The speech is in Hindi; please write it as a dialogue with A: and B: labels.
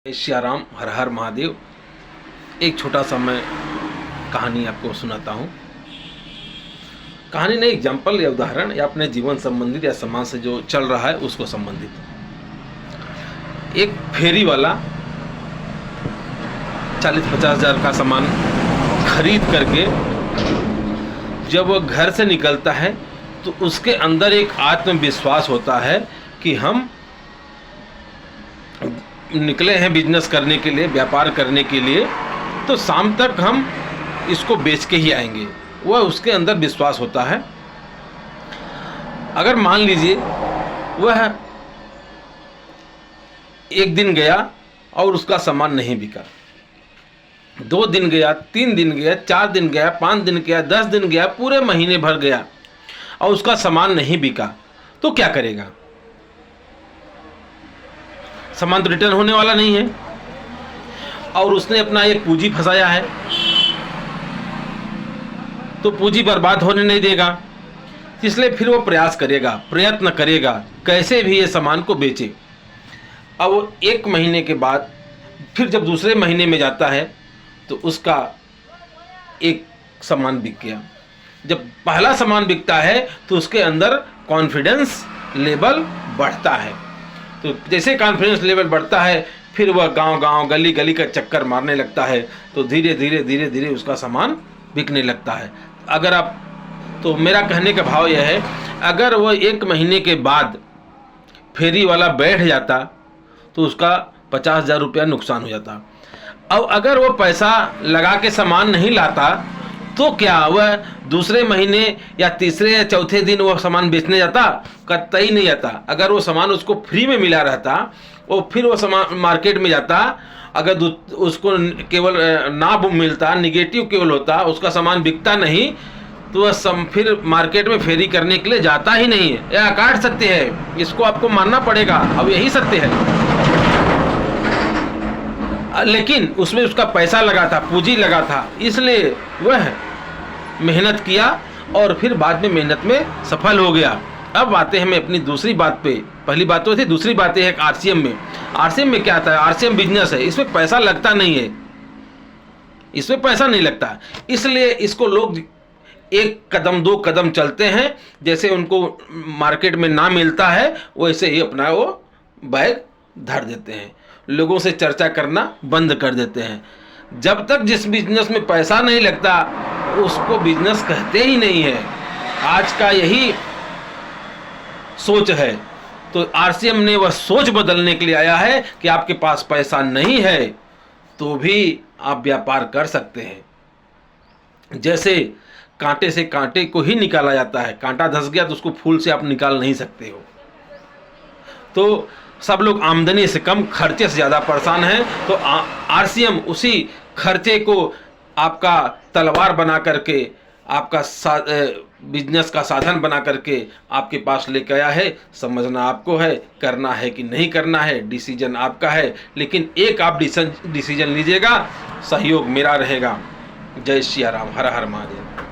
A: श्याराम, हर हर महादेव। एक छोटा सा मैं कहानी आपको सुनाता हूँ। कहानी नहीं, एग्जाम्पल या उदाहरण या अपने जीवन संबंधित या समाज से जो चल रहा है उसको संबंधित। एक फेरी वाला 40-50 हज़ार का सामान खरीद करके जब वो घर से निकलता है तो उसके अंदर एक आत्मविश्वास होता है कि हम निकले हैं बिजनेस करने के लिए, व्यापार करने के लिए, तो शाम तक हम इसको बेच के ही आएंगे। वह उसके अंदर विश्वास होता है। अगर मान लीजिए वह एक दिन गया और उसका सामान नहीं बिका, 2 दिन गया, 3 दिन गया, 4 दिन गया, 5 दिन गया, 10 दिन गया, पूरे महीने भर गया और उसका सामान नहीं बिका, तो क्या करेगा? सामान तो रिटर्न होने वाला नहीं है और उसने अपना एक पूंजी फंसाया है, तो पूंजी बर्बाद होने नहीं देगा। इसलिए फिर वो प्रयास करेगा, प्रयत्न करेगा कैसे भी ये सामान को बेचे। अब वो 1 महीने के बाद फिर जब दूसरे महीने में जाता है तो उसका एक सामान बिक गया। जब पहला सामान बिकता है तो उसके अंदर कॉन्फिडेंस लेवल बढ़ता है। तो जैसे कॉन्फिडेंस लेवल बढ़ता है फिर वह गांव-गांव, गली-गली का चक्कर मारने लगता है, तो धीरे धीरे उसका सामान बिकने लगता है। अगर आप, तो मेरा कहने का भाव यह है, अगर वह 1 महीने के बाद फेरी वाला बैठ जाता तो उसका 50,000 रुपया नुकसान हो जाता। अब अगर वो पैसा लगा के सामान नहीं लाता तो क्या वह दूसरे महीने या तीसरे या चौथे दिन वो सामान बेचने जाता? कतई नहीं जाता। अगर वो सामान उसको फ्री में मिला रहता, वो फिर वो सामान मार्केट में जाता, अगर उसको केवल ना मिलता, निगेटिव केवल होता, उसका सामान बिकता नहीं, तो वह फिर मार्केट में फेरी करने के लिए जाता ही नहीं है। यह काट सकते हैं, इसको आपको मानना पड़ेगा। अब यही सत्य है। लेकिन उसमें उसका पैसा लगा था, पूंजी लगा था, इसलिए वह मेहनत किया और फिर बाद में मेहनत में सफल हो गया। अब आते हैं मैं अपनी दूसरी बात पे। पहली बात तो थी, दूसरी बात है आरसीएम में। आरसीएम में क्या आता है? आरसीएम बिजनेस है, इसमें पैसा लगता नहीं है, इसमें पैसा नहीं लगता, इसलिए इसको लोग 1 कदम 2 कदम चलते हैं। जैसे उनको मार्केट में ना मिलता है वैसे ही अपना वो बैग धर देते हैं, लोगों से चर्चा करना बंद कर देते हैं। जब तक जिस बिजनेस में पैसा नहीं लगता उसको बिजनेस कहते ही नहीं है। आज का यही सोच है। तो आरसीएम ने वह सोच बदलने के लिए आया है कि आपके पास पैसा नहीं है तो भी आप व्यापार कर सकते हैं। जैसे कांटे से कांटे को ही निकाला जाता है, कांटा धंस गया तो उसको फूल से आप निकाल नहीं सकते हो। तो सब लोग आमदनी से कम, खर्चे से ज़्यादा परेशान हैं, तो आरसीएम उसी खर्चे को आपका तलवार बना करके, आपका बिजनेस का साधन बना करके आपके पास लेकर आया है। समझना आपको है, करना है कि नहीं करना है, डिसीजन आपका है। लेकिन एक आप डिसीजन लीजिएगा, सहयोग मेरा रहेगा। जय श्री राम, हर हर महादेव।